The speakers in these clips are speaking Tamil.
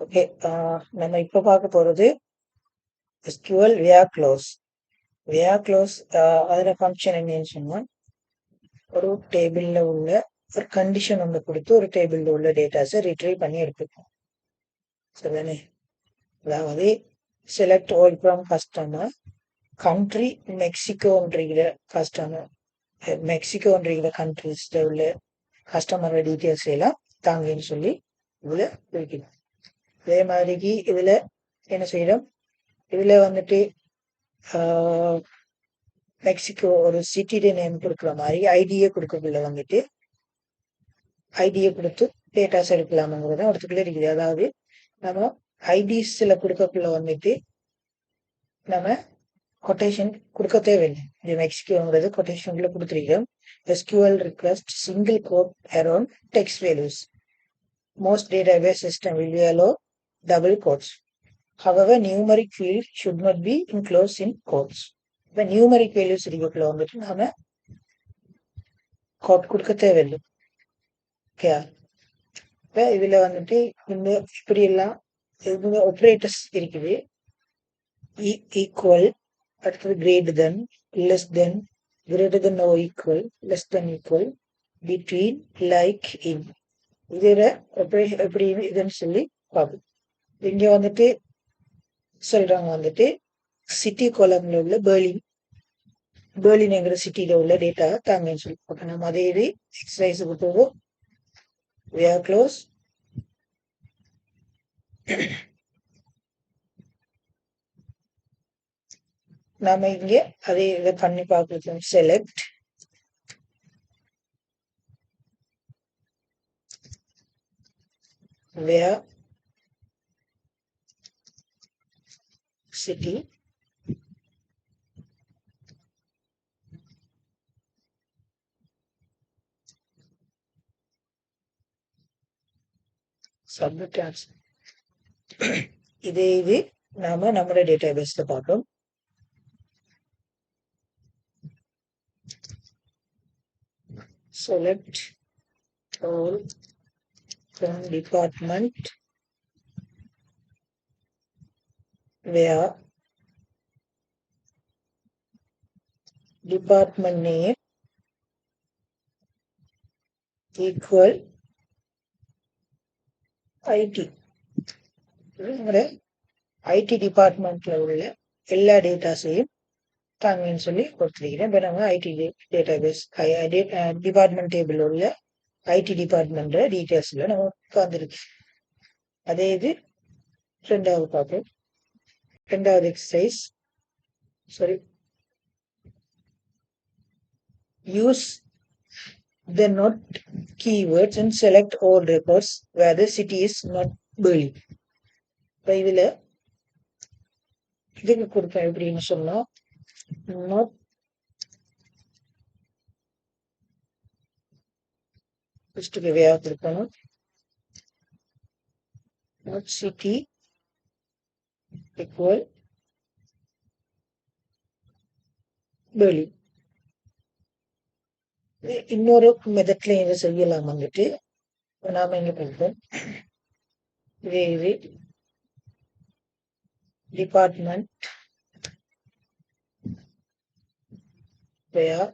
ஓகே, நம்ம இப்போ பார்க்க போகிறது SQL Where Clause. Where Clause அதில் ஃபங்க்ஷன் என்னன்னு சொன்னால், ஒரு டேபிளில் உள்ள ஒரு கண்டிஷன் ஒன்று கொடுத்து ஒரு டேபிளில் உள்ள டேட்டாஸை ரிட்ரீவ் பண்ணி எடுத்துக்கணும். சரிதானே? அதாவது select all from customer, country மெக்சிகோன்றிகிற கஸ்டமர், மெக்சிகோன்றிகிற கண்ட்ரிஸில் உள்ள கஸ்டமரோட டீட்டெயில்ஸ் எல்லாம் தாங்கன்னு சொல்லி இதில் குறிக்கணும். அதே மாதிரிக்கு இதில் என்ன செய்யறோம், இதில் வந்துட்டு மெக்சிகோ ஒரு சிட்டியோட நேம் கொடுக்குற மாதிரி ஐடியை கொடுக்கக்குள்ள வந்துட்டு ஐடியை கொடுத்து டேட்டாஸ் எடுக்கலாமாங்கிறத ஒருத்துக்குள்ள இருக்குது. அதாவது நம்ம ஐடிஸில் கொடுக்கக்குள்ள வந்துட்டு நம்ம கொட்டேஷன் கொடுக்க தேவையில்லை. இது மெக்சிகோங்கிறது கொட்டேஷன்ல கொடுத்துருக்கோம். SQL request single quote around text values. Most database system will allow double quotes. However, numeric field should not be enclosed in quotes. இப்போ நியூமரிக் வேல்யூஸ் இருக்கக்குள்ள வந்துட்டு நாம கோட் கொடுக்க தேவையில்லை. ஓகே, இப்போ இதுல வந்துட்டு இந்த இப்படி எல்லாம் ஆப்ரேட்டர்ஸ் இருக்குது. ஈக்குவல், அடுத்தது greater than, less than, greater than or equal, less than equal, between, like, in, இதில் எப்படி இதுன்னு சொல்லி பார்ப்போம். இங்க வந்துட்டு சொல்றாங்க வந்துட்டு சிட்டி காலம்ல உள்ள பெர்லின்ங்கிற சிட்டியில உள்ள டேட்டா தாங்கன்னு சொல்லி பார்க்க. நம்ம அதே இது எக்ஸசைஸுக்கு போவோம். Where clause நாம இங்க அதே இதை பண்ணி பார்க்கலாம். Select where city submit answer. இதே இது நாம நம்மளோட டேட்டாபேஸ்ல பார்ப்போம். Select all from department where department name equal IT. IT டிபார்ட்மெண்ட்ல உள்ள எல்லா டேட்டாஸையும் தாங்கன்னு சொல்லி கொடுத்துருக்கிறேன். இப்போ நம்ம ஐடி டேட்டாபேஸ் டிபார்ட்மெண்ட் டேபிள் உள்ள ஐடி டிபார்ட்மெண்ட் டீட்டெயில்ஸ்ல நம்ம உட்காந்துருக்கு. அதே இது ரெண்டாவது பார்ப்போம். ரெண்டாவது exercise, sorry, use the not keywords and select all records where the city is not Berlin. இப்போ இதுல இதுக்கு கொடுப்பேன் எப்படின்னு சொன்னா, not ஃபர்ஸ்ட் வேவா கொடுக்கணும். not city equal Berlin. இன்னொரு மெத்தட்ல இதை செய்யலாம். வந்துட்டு நாம இங்க படிப்போம். இது department where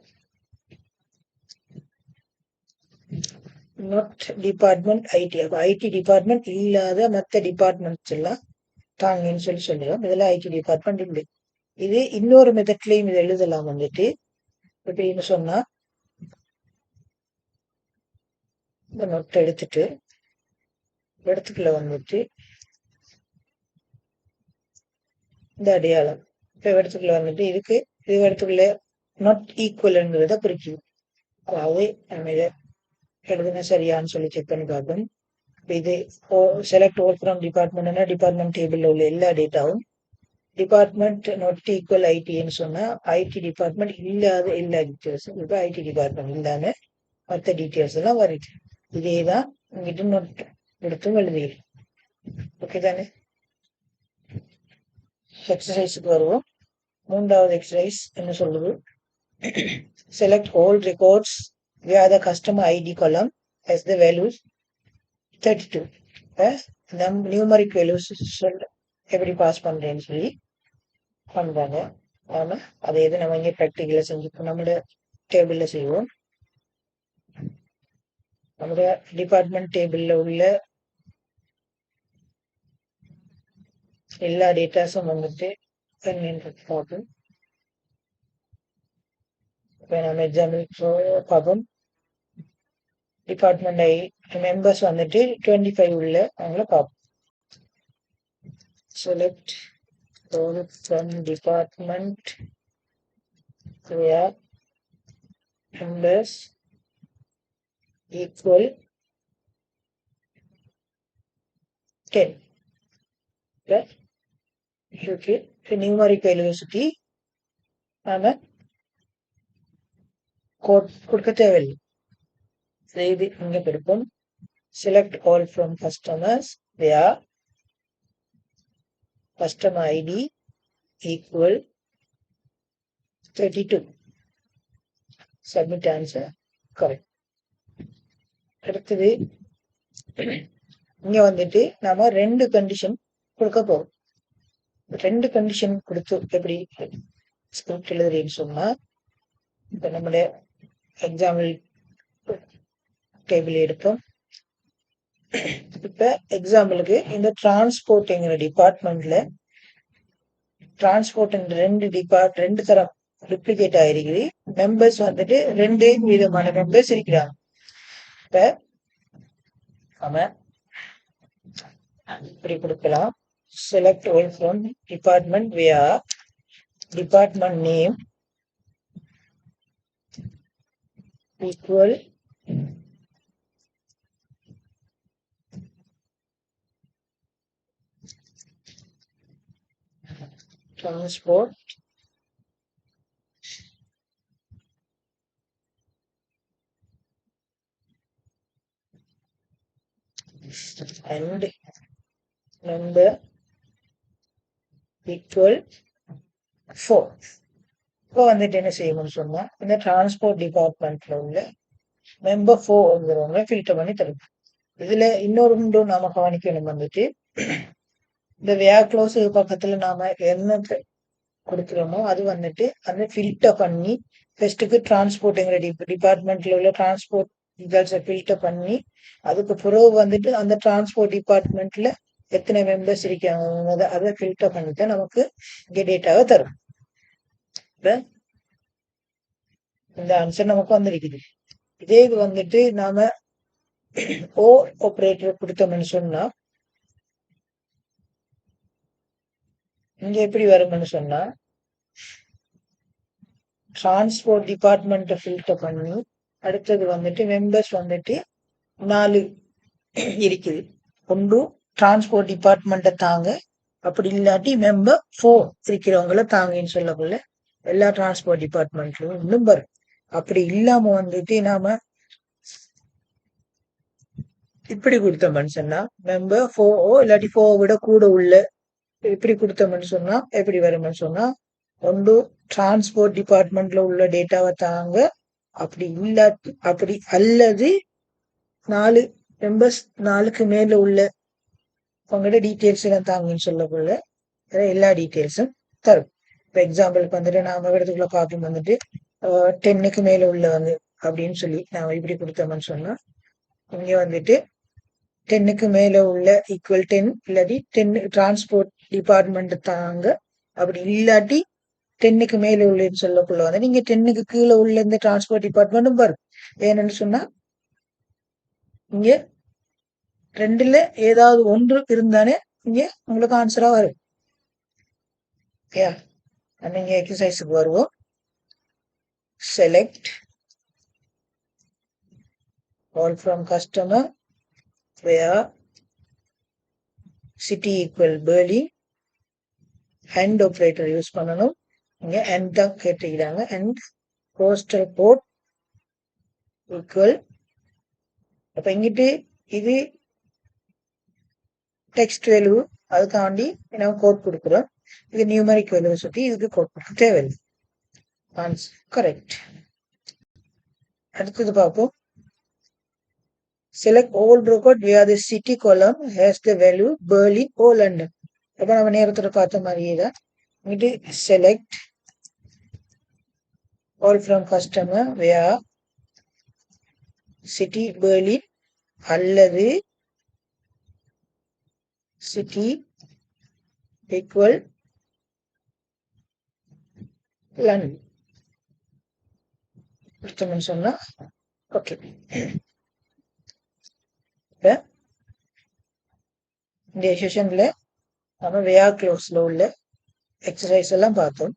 not department IT. அப்ப ஐடி டிபார்ட்மெண்ட் இல்லாத மற்ற டிபார்ட்மெண்ட்ஸ் எல்லாம் தாங்கன்னு சொல்லி சொல்லுவோம். இதெல்லாம் ஐடி டிபார்ட்மெண்ட் இல்லை. இது இன்னொரு மெத்தட்லயும் இதை எழுதலாம். வந்துட்டு எப்படின்னு சொன்னா, இந்த நோட்டை எடுத்துட்டு இடத்துக்குள்ள வந்துட்டு இந்த அடையாளம் இப்ப இடத்துக்குள்ள வந்துட்டு இதுக்கு இது இடத்துக்குள்ள நாட் ஈக்குவல்ங்கிறத குறிக்கும். அதாவது நம்ம இதை எழுதுனா சரியான்னு சொல்லி செக் பண்ணி பார்ப்போம். இது செலக்ட் ஓல் ஃப்ரம் டிபார்ட்மெண்ட்னா டிபார்ட்மெண்ட் டேபிள்ல உள்ள எல்லா டேட்டாவும் டிபார்ட்மெண்ட் நாட் ஈக்குவல் ஐடின்னு சொன்னா ஐடி டிபார்ட்மெண்ட் இல்லாத எல்லா டீட்டெயில்ஸும் இப்போ ஐடி டிபார்ட்மெண்ட் இல்லாம மற்ற டீட்டெயில்ஸ் எல்லாம் வருது. இதேதான் இங்கிட்ட நோட் எடுத்தும் எழுதுகிறேன். ஓகே தானே? எக்ஸசைஸுக்கு வருவோம். மூன்றாவது எக்ஸசைஸ் என்ன சொல்லுது, select all records where the customer ID column has the values 32. Numeric values எப்படி பாஸ் பண்றேன்னு சொல்லி பண்றாங்க. நாம அதை எது நம்ம இங்கே ப்ராக்டிக்கலா செஞ்சுப்போம். நம்மளோட டேபிள்ல செய்வோம். நம்முடைய டிபார்ட்மெண்ட் டேபிள்ல உள்ள எல்லா டேட்டாஸும் வந்துட்டு பார்ப்போம். இப்போ நம்ம எக்ஸாம்பிள் பார்ப்போம். டிபார்ட்மெண்ட் மெம்பர்ஸ் வந்துட்டு 25 உள்ள அவங்கள பார்ப்போம். Select from department where members equal 10. Right? Okay. Numeric velocity நாம கோட் கொடுக்க தேவையில்லை. இது இங்க கொடுப்போம். Select all from customers where customer ID equal 32. Submit answer correct. அடுத்தது இங்க வந்துட்டு நாம 2 கண்டிஷன் கொடுக்க போறோம். 2 கண்டிஷன் கொடுத்து எப்படி ஸ்கிரிப்ட் எழுதுறேன்னு சொன்னா, இப்ப நம்மளுடைய எக்ஸாம்பிள் டேபிள் எடுப்போம். இப்ப எக்ஸாம்பிளுக்கு இந்த டிரான்ஸ்போர்ட்ங்கிற டிபார்ட்மெண்ட்ல டிரான்ஸ்போர்ட் ரெண்டு தரம் டுப்ளிகேட் ஆயிருக்குது. மெம்பர்ஸ் வந்துட்டு 2 விதமான மெம்பர்ஸ் இருக்கிறாங்க. இப்ப நம்ம இப்படி கொடுக்கலாம். Select all from department where department name equal transport and number equal 4. இப்போ வந்துட்டு என்ன செய்யணும்னு சொன்னா, இந்த டிரான்ஸ்போர்ட் டிபார்ட்மெண்ட்ல உள்ள மெம்பர் 4 ஃபில்டர் பண்ணி தரும். இதுல இன்னொரு நாம கவனிக்கணும் வந்துட்டு, இந்த வேர் க்ளோஸ் பக்கத்துல நாம என்ன கொடுக்கிறோமோ அது வந்துட்டு அந்த ஃபில்டர் பண்ணி ஃபர்ஸ்ட்டுக்கு டிரான்ஸ்போர்ட்ங்கிற டிபார்ட்மெண்ட்ல உள்ள டிரான்ஸ்போர்ட் ரிசல்ட்ஸை ஃபில்டர் பண்ணி அதுக்கு பிறகு வந்துட்டு அந்த டிரான்ஸ்போர்ட் டிபார்ட்மெண்ட்ல எத்தனை மெம்பர்ஸ் இருக்காங்க அதை ஃபில்டர் பண்ணித்தான் நமக்கு இங்கே டேட்டாவை தரும். இப்ப இந்த ஆன்சர் நமக்கு வந்திருக்குது. இதே இது வந்துட்டு நாம ஓ ஆபரேட்டர் கொடுத்தோம்னு சொன்னா இங்க எப்படி வரும்னு சொன்னா, டிரான்ஸ்போர்ட் டிபார்ட்மெண்ட் ஃபில்டர் பண்ணி அடுத்தது வந்துட்டு மெம்பர்ஸ் வந்துட்டு 4 இருக்குது. ஒன்று டிரான்ஸ்போர்ட் டிபார்ட்மெண்ட்டை தாங்க, அப்படி இல்லாட்டி மெம்பர் 4 இருக்கிறவங்கள தாங்கன்னு சொல்லக்குள்ள எல்லா டிரான்ஸ்போர்ட் டிபார்ட்மெண்ட்லயும் இன்னும் வரும். அப்படி இல்லாம வந்துட்டு நாம இப்படி கொடுத்தோம்னு சொன்னா மெம்பர் 4 இல்லாட்டி 4 விட கூட உள்ள இப்படி கொடுத்தோம்னு சொன்னா எப்படி வரும்னு சொன்னா, ஒன்று டிரான்ஸ்போர்ட் டிபார்ட்மெண்ட்ல உள்ள டேட்டாவை தாங்க, அப்படி அல்லது 4 மெம்பர்ஸ் 4க்கு மேல உள்ள உங்களோட டீட்டெயில்ஸ் எல்லாம் தாங்கன்னு சொல்லக்குள்ள எல்லா டீட்டெயில்ஸும் தரும். இப்போ எக்ஸாம்பிளுக்கு வந்துட்டு நாம இடத்துக்குள்ள பார்ப்போம் வந்துட்டு 10க்கு மேல உள்ள வந்து அப்படின்னு சொல்லி நாம இப்படி கொடுத்தோம்னு சொன்னா இங்க வந்துட்டு 10க்கு மேல உள்ள ஈக்குவல் 10 இல்லாட்டி 10 டிரான்ஸ்போர்ட் டிபார்ட்மெண்ட் தாங்க, அப்படி இல்லாட்டி 10க்கு மேல உள்ளன்னு சொல்லக்குள்ள வந்து நீங்க 10க்கு கீழே உள்ள இந்த டிரான்ஸ்போர்ட் டிபார்ட்மெண்ட்டும் வரும். ஏன்னு சொன்னா இங்க 2ல ஏதாவது ஒன்று இருந்தானே இங்க உங்களுக்கு ஆன்சரா வரும். நீங்க எக்ஸசைஸுக்கு வருவோம். Select all from customer where city equal Berlin and operator use பண்ணணும். இங்க and தான் கேட்டுக்கிறாங்க. and postal code equal, அப்ப இங்கிட்டு இது டெக்ஸ்ட் வேல்யூ அதுக்காண்டி நம்ம கோட் கொடுக்குறோம். இது நியூமரிக் வேல்யூ சுற்றி இதுக்கு கோட் கொடுக்க தேவையில்லை. Answer correct. அடுத்தது பார்ப்போம். Select all record where the city column has the value Berlin or London. அப்ப நம்ம நேரத்துல பார்த்த மாதிரியே தான் இங்கிட்டு select all from customer where city Berlin அல்லது city equal London கொடுத்தோம்னு சொன்னா ஓகே. இப்ப இந்த செஷன்ல நம்ம வேர் க்ளோஸ்ல உள்ள எக்ஸசைஸ் எல்லாம் பார்த்தோம்.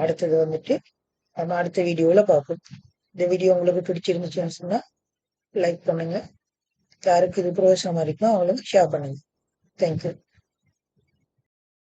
அடுத்தது வந்துட்டு நம்ம அடுத்த வீடியோல பார்ப்போம். இந்த வீடியோ உங்களுக்கு பிடிச்சிருந்துச்சுன்னு சொன்னா லைக் பண்ணுங்க. யாருக்கு இது பிரயோஜனமா இருக்குமோ அவங்களுக்கு ஷேர் பண்ணுங்க. தேங்க்யூ.